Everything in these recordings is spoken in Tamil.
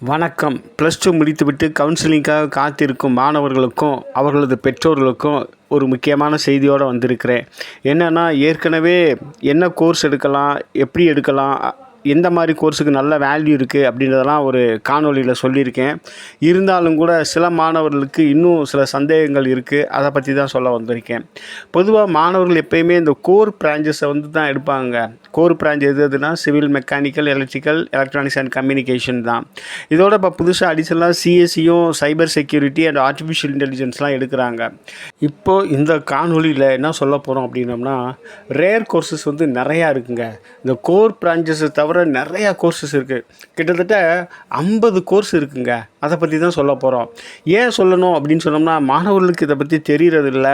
வணக்கம். +2 முடித்துவிட்டு கவுன்சிலிங்காக காத்திருக்கும் மாணவர்களுக்கும் அவர்களது பெற்றோர்களுக்கும் ஒரு முக்கியமான செய்தியோடு வந்திருக்கிறேன். என்னென்னா, ஏற்கனவே என்ன கோர்ஸ் எடுக்கலாம், எப்படி எடுக்கலாம், எந்த மாதிரி கோர்ஸுக்கு நல்ல வேல்யூ இருக்குது அப்படின்றதெல்லாம் ஒரு காணொளியில் சொல்லியிருக்கேன். இருந்தாலும் கூட சில மாணவர்களுக்கு இன்னும் சில சந்தேகங்கள் இருக்குது. அதை பற்றி தான் சொல்ல வந்திருக்கேன். பொதுவாக மாணவர்கள் எப்பயுமே இந்த கோர் பிரான்ச்சஸை தான் எடுப்பாங்க. கோர் பிரான்ச் எதுனா civil, mechanical, electrical, electronics and communication தான். இதோட இப்போ புதுசாக அடிஷனலாக சிஎஸ்சியும் சைபர் செக்யூரிட்டி அண்ட் ஆர்டிஃபிஷியல் இன்டெலிஜென்ஸ்லாம் எடுக்கிறாங்க. இப்போது இந்த காணொளியில் என்ன சொல்ல போகிறோம் அப்படின்னோம்னா, ரேர் கோர்சஸ் நிறையா இருக்குங்க. இந்த கோர் பிரான்ச்சஸை தவிர நிறையா கோர்சஸ் இருக்குது. கிட்டத்தட்ட 50 கோர்ஸ் இருக்குங்க. அதை பற்றி தான் சொல்ல போகிறோம். ஏன் சொல்லணும் அப்படின்னு சொன்னோம்னா, மாணவர்களுக்கு இதை பற்றி தெரியறதில்ல.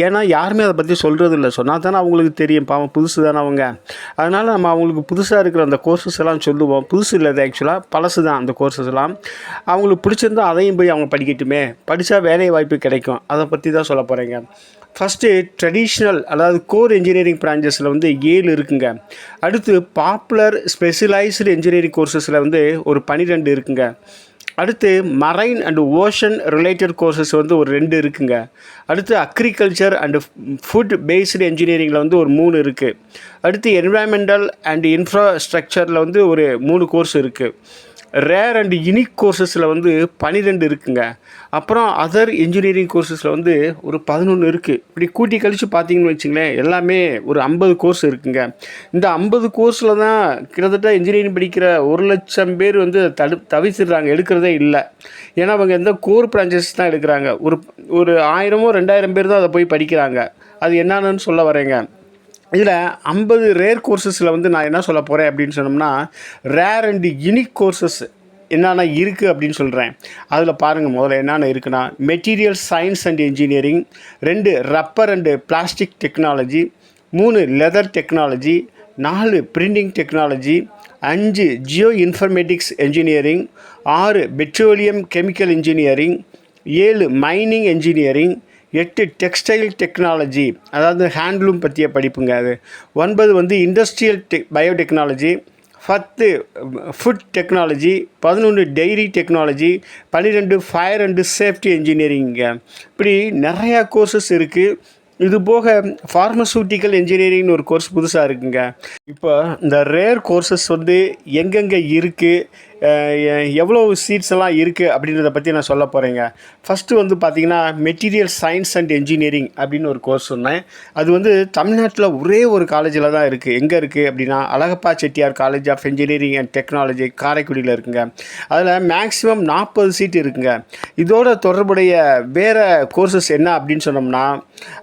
ஏன்னா யாருமே அதை பற்றி சொல்கிறதில்ல. சொன்னால் தானே அவங்களுக்கு தெரியும். பாவம், புதுசு தானே அவங்க. அதனால் நம்ம அவங்களுக்கு புதுசாக இருக்கிற அந்த கோர்சஸ் எல்லாம் சொல்லுவோம். புதுசு இல்லை, அது ஆக்சுவலாக பழசு தான் அந்த கோர்சஸ் எல்லாம். அவங்களுக்கு பிடிச்சிருந்தால் அதையும் போய் அவங்க படிக்கட்டுமே. படித்தா வேலை வாய்ப்பு கிடைக்கும். அதை பற்றி தான் சொல்ல போகிறேங்க. ஃபஸ்ட்டு ட்ரெடிஷ்னல், அதாவது கோர் இன்ஜினியரிங் பிரான்ச்சஸில் 7 இருக்குங்க. அடுத்து பாப்புலர் ஸ்பெஷலைஸ்டு இன்ஜினியரிங் கோர்சஸில் ஒரு 12 இருக்குங்க. அடுத்து marine and ocean related courses ஒரு 2 இருக்குங்க. அடுத்து அக்ரிகல்ச்சர் அண்டு ஃபுட் பேஸ்டு இன்ஜினியரிங்கில் ஒரு 3 இருக்குது. அடுத்து என்விரான்மெண்டல் அண்ட் இன்ஃப்ராஸ்ட்ரக்சரில் ஒரு 3 கோர்ஸ் இருக்குது. ரேர் அண்ட் யுனிக் கோர்சஸில் 12 இருக்குங்க. அப்புறம் அதர் இன்ஜினியரிங் கோர்சஸில் ஒரு 11 இருக்குது. இப்படி கூட்டி கழித்து பார்த்தீங்கன்னு வச்சுங்களேன், எல்லாமே ஒரு 50 கோர்ஸ் இருக்குங்க. இந்த 50 கோர்ஸில் தான் கிட்டத்தட்ட இன்ஜினியரிங் படிக்கிற 1,00,000 பேர் தவிச்சிடுறாங்க, எடுக்கிறதே இல்லை. ஏன்னா அவங்க எந்த கோர் பிரான்ச்சஸ் தான் எடுக்கிறாங்க. ஒரு 1000 2000 பேர் தான் அதை போய் படிக்கிறாங்க. அது என்னன்னு சொல்ல வரேங்க. இதில் 50 ரேர் கோர்சஸில் நான் என்ன சொல்ல போகிறேன் அப்படின்னு சொன்னோம்னா, ரேர் அண்டு யுனிக் கோர்சஸ் என்னென்ன இருக்குது அப்படின்னு சொல்கிறேன். அதில் பாருங்கள், முதல்ல என்னென்ன இருக்குன்னா, material science and engineering, 2 rubber and plastic technology, 3 leather technology, 4 printing technology, 5 geo informatics engineering, 6 petroleum chemical engineering, 7 mining engineering, 8 textile technology, அதாவது ஹேண்ட்லூம் பற்றிய படிப்புங்க. அது 9 industrial biotechnology, 10 food technology, 11 dairy technology, 12 fire and safety இன்ஜினியரிங்க. இப்படி நிறையா கோர்சஸ் இருக்குது. இது போக ஃபார்மசூட்டிக்கல் இன்ஜினியரிங்னு ஒரு கோர்ஸ் புதுசாக இருக்குங்க. இப்போ இந்த ரேர் கோர்சஸ் எங்கெங்கே இருக்குது, எவ்வளோ சீட்ஸ் எல்லாம் இருக்குது அப்படின்றத பற்றி நான் சொல்ல போகிறேங்க. ஃபஸ்ட்டு பார்த்திங்கன்னா, மெட்டீரியல் சயின்ஸ் அண்ட் இன்ஜினியரிங் அப்படின்னு ஒரு கோர்ஸ் சொன்னேன். அது தமிழ்நாட்டில் ஒரே ஒரு காலேஜில் தான் இருக்குது. எங்கே இருக்குது அப்படின்னா, Alagappa Chettiar college of engineering and technology, காரைக்குடியில் இருக்குங்க. அதில் மேக்ஸிமம் 40 சீட் இருக்குங்க. இதோட தொடர்புடைய வேறு கோர்சஸ் என்ன அப்படின்னு சொன்னோம்னா,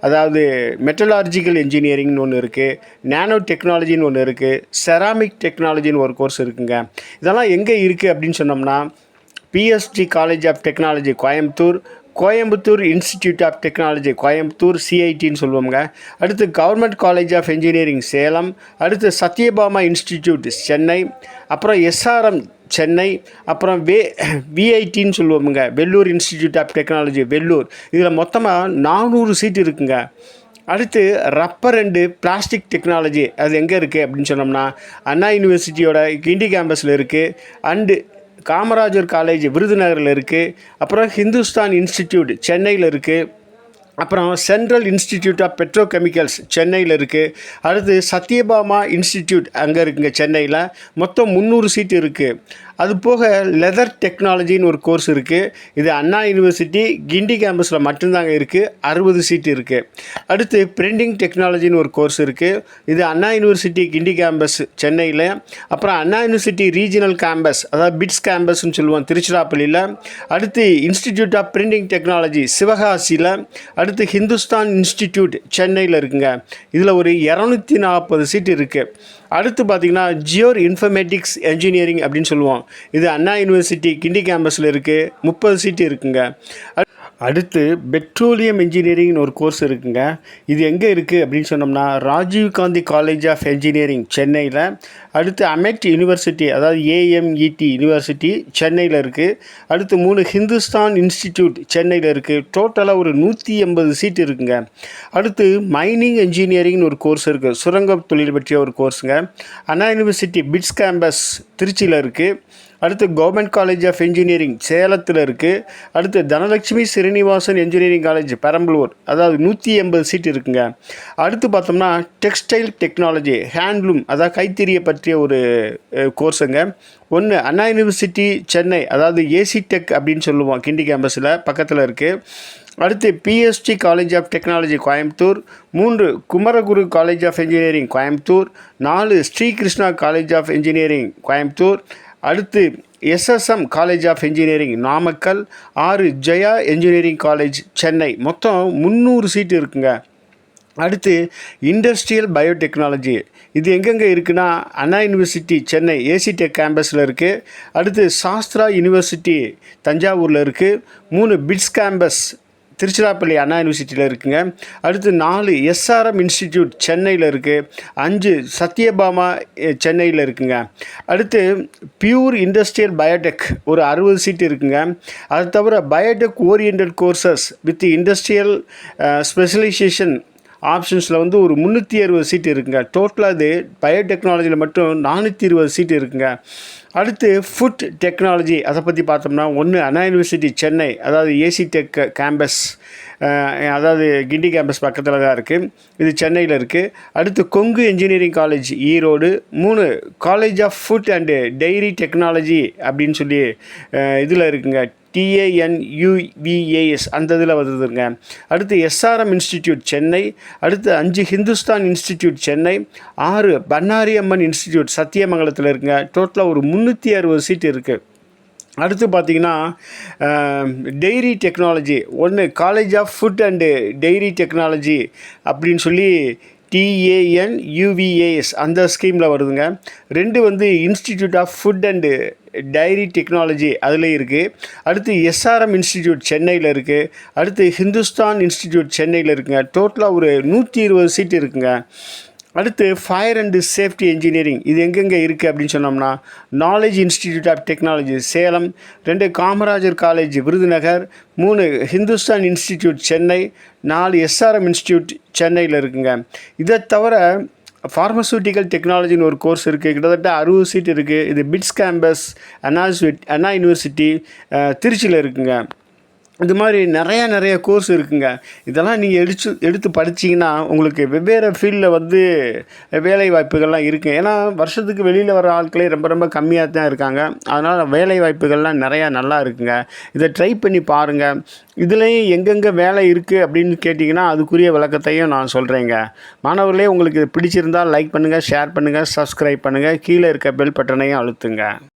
அதாவது மெட்டலார்ஜிக்கல் இன்ஜினியரிங்னு ஒன்று இருக்குது, நேனோ டெக்னாலஜின்னு ஒன்று இருக்குது, செராமிக் டெக்னாலஜின்னு ஒரு கோர்ஸ் இருக்குங்க. இதெல்லாம் எங்கே இருக்குது அப்படின்னு சொன்னோம்னா, PSG college of technology Coimbatore, Coimbatore institute of technology Coimbatore, சிஐடின்னு சொல்லுவோங்க. அடுத்து government college of engineering Salem, அடுத்து சத்யபாமா இன்ஸ்டிடியூட் சென்னை, அப்புறம் எஸ்ஆர்எம் சென்னை, அப்புறம் விஐடின்னு சொல்லுவோமுங்க, Vellore institute of technology Vellore. இதில் மொத்தமாக 400 சீட் இருக்குங்க. அடுத்து ரப்பர் அண்டு பிளாஸ்டிக் டெக்னாலஜி, அது எங்கே இருக்குது அப்படின்னு சொன்னோம்னா, அண்ணா யூனிவர்சிட்டியோட கிண்டி கேம்பஸில் இருக்குது. அண்டு காமராஜர் காலேஜ் விருதுநகரில் இருக்குது. அப்புறம் ஹிந்துஸ்தான் இன்ஸ்டிடியூட் சென்னையில் இருக்குது. அப்புறம் சென்ட்ரல் இன்ஸ்டிடியூட் ஆஃப் பெட்ரோகெமிக்கல்ஸ் சென்னையில் இருக்குது. அடுத்து சத்யபாமா இன்ஸ்டிடியூட் அங்கே இருக்குங்க சென்னையில். மொத்தம் 300 சீட்டு இருக்குது. அது போக லெதர் டெக்னாலஜின்னு ஒரு கோர்ஸ் இருக்குது. இது அண்ணா யூனிவர்சிட்டி கிண்டி கேம்பஸில் மட்டும்தாங்க இருக்குது. 60 சீட்டு இருக்குது. அடுத்து பிரிண்டிங் டெக்னாலஜின்னு ஒரு கோர்ஸ் இருக்குது. இது அண்ணா யூனிவர்சிட்டி கிண்டி கேம்பஸ் சென்னையில். அப்புறம் அண்ணா யூனிவர்சிட்டி ரீஜனல் கேம்பஸ், அதாவது பிட்ஸ் கேம்பஸ்ன்னு சொல்லுவோம், திருச்சிராப்பள்ளியில். அடுத்து இன்ஸ்டிடியூட் ஆஃப் பிரிண்டிங் டெக்னாலஜி சிவகாசியில். அடுத்து ஹிந்துஸ்தான் இன்ஸ்டிடியூட் சென்னையில் இருக்குங்க. இதில் ஒரு 240 சீட்டு இருக்குது. அடுத்து பார்த்திங்கன்னா, ஜியோ இன்ஃபர்மேட்டிக்ஸ் இன்ஜினியரிங் அப்படின்னு சொல்லுவோம். இது அண்ணா யூனிவர்சிட்டி கிண்டி கேம்பஸில் இருக்குது. 30 சீட்டு இருக்குங்க. அடுத்து பெட்ரோலியம் இன்ஜினியரிங்னு ஒரு கோர்ஸ் இருக்குங்க. இது எங்கே இருக்குது அப்படின்னு சொன்னோம்னா, Rajiv Gandhi college of engineering சென்னையில். அடுத்து அமெட் யூனிவர்சிட்டி, அதாவது ஏஎம்இடி யூனிவர்சிட்டி சென்னையில் இருக்குது. அடுத்து 3 ஹிந்துஸ்தான் இன்ஸ்டிடியூட் சென்னையில் இருக்குது. டோட்டலாக ஒரு 180 சீட் இருக்குங்க. அடுத்து மைனிங் இன்ஜினியரிங்னு ஒரு கோர்ஸ் இருக்குது. சுரங்க தொழில் பற்றிய ஒரு கோர்ஸுங்க. அண்ணா யூனிவர்சிட்டி பிட்ஸ் கேம்பஸ் திருச்சியில் இருக்குது. அடுத்து கவர்மெண்ட் காலேஜ் ஆஃப் இன்ஜினியரிங் சேலத்தில் இருக்குது. அடுத்து தனலட்சுமி ஸ்ரீனிவாசன் இன்ஜினியரிங் காலேஜ் பெரம்பலூர், அதாவது 180 சீட் இருக்குங்க. அடுத்து பார்த்தோம்னா டெக்ஸ்டைல் டெக்னாலஜி ஹேண்ட்லூம், அதாவது கைத்தறியை பற்றிய ஒரு கோர்ஸுங்க. ஒன்று அண்ணா யூனிவர்சிட்டி சென்னை, அதாவது ஏசி டெக் அப்படின்னு சொல்லுவோம், கிண்டி கேம்பஸில் பக்கத்தில் இருக்குது. அடுத்து PSG college of technology Coimbatore. 3 Kumaraguru college of engineering Coimbatore. 4 Sri Krishna college of engineering Coimbatore. அடுத்து SSM college of engineering Namakkal. 6 Jaya engineering college Chennai. மொத்தம் 300 சீட்டு இருக்குங்க. அடுத்து இண்டஸ்ட்ரியல் பயோடெக்னாலஜி, இது எங்கெங்கே இருக்குன்னா அண்ணா யூனிவர்சிட்டி சென்னை ஏசி டெக் கேம்பஸில் இருக்குது. அடுத்து சாஸ்திரா யூனிவர்சிட்டி தஞ்சாவூரில் இருக்குது. 3 பிட்ஸ் கேம்பஸ் திருச்சிராப்பள்ளி அண்ணா யூனிவர்சிட்டியில் இருக்குங்க. அடுத்து 4 எஸ்ஆர்எம் இன்ஸ்டிடியூட் சென்னையில் இருக்குது. 5 சத்யபாமா சென்னையில் இருக்குங்க. அடுத்து பியூர் இண்டஸ்ட்ரியல் பயோடெக் ஒரு 60 சீட்டு இருக்குங்க. அது தவிர biotech orient courses with industrial specialisation ஆப்ஷன்ஸில் வந்து ஒரு 360 சீட்டு இருக்குங்க. டோட்டலாக இது பயோடெக்னாலஜியில் மட்டும் 420 சீட்டு இருக்குங்க. அடுத்து ஃபுட் டெக்னாலஜி, அதை பற்றி பார்த்தோம்னா ஒன்று அண்ணா யூனிவர்சிட்டி சென்னை, அதாவது ஏசி டெக் கேம்பஸ், அதாவது கிண்டி கேம்பஸ் பக்கத்தில் தான் இருக்குது, இது சென்னையில் இருக்குது. அடுத்து Kongu engineering college Erode. 3 college of food and dairy technology அப்படின்னு சொல்லி இதில் இருக்குங்க, TANUVAS அந்த இதில் வருதுங்க. அடுத்து எஸ்ஆர்எம் இன்ஸ்டிடியூட் சென்னை. அடுத்து 5 ஹிந்துஸ்தான் இன்ஸ்டிடியூட் சென்னை. 6 பன்னாரி அம்மன் இன்ஸ்டிடியூட் சத்தியமங்கலத்தில் இருக்குங்க. டோட்டலாக ஒரு 360 சீட்டு இருக்குது. அடுத்து பார்த்திங்கன்னா டெய்ரி டெக்னாலஜி, ஒன்று college of food and dairy technology அப்படின்னு சொல்லி TANUVAS அந்த ஸ்கீமில் வருதுங்க. 2 வந்து institute of food and dairy technology அதில் இருக்குது. அடுத்து எஸ்ஆர்எம் இன்ஸ்டிடியூட் சென்னையில் இருக்குது. அடுத்து ஹிந்துஸ்தான் இன்ஸ்டிடியூட் சென்னையில் இருக்குங்க. டோட்டலாக ஒரு 120 சீட்டு இருக்குங்க. அடுத்து ஃபயர் அண்டு சேஃப்டி இன்ஜினியரிங், இது எங்கெங்கே இருக்குது அப்படின்னு சொன்னோம்னா knowledge institute of technology Salem. 2 Kamarajar college Virudhunagar. 3 Hindustan institute Chennai. 4 SRM institute சென்னையில் இருக்குங்க. இதை தவிர ஃபார்மசூட்டிக்கல் டெக்னாலஜின்னு ஒரு கோர்ஸ் இருக்குது, கிட்டத்தட்ட 60 சீட் இருக்குது. இது பிட்ஸ் கேம்பஸ் அண்ணா யூனிவர்சிட்டி திருச்சியில் இருக்குங்க. இது மாதிரி நிறைய கோர்ஸ் இருக்குங்க. இதெல்லாம் நீங்கள் எடுத்து படிச்சிங்கன்னா உங்களுக்கு வெவ்வேறு ஃபீல்டில் வந்து வேலை வாய்ப்புகள்லாம் இருக்குது. ஏன்னா வருஷத்துக்கு வெளியில் வர ஆட்களே ரொம்ப கம்மியாக தான் இருக்காங்க. அதனால் வேலை வாய்ப்புகள்லாம் நிறையா நல்லா இருக்குங்க. இதை ட்ரை பண்ணி பாருங்கள். இதுலேயும் எங்கெங்கே வேலை இருக்குது அப்படின்னு கேட்டிங்கன்னா அதுக்குரிய விளக்கத்தையும் நான் சொல்கிறேங்க. மாணவர்களே, உங்களுக்கு பிடிச்சிருந்தால் லைக் பண்ணுங்கள், ஷேர் பண்ணுங்கள், சப்ஸ்கிரைப் பண்ணுங்கள், கீழே இருக்க பெல் பட்டனையும் அழுத்துங்க.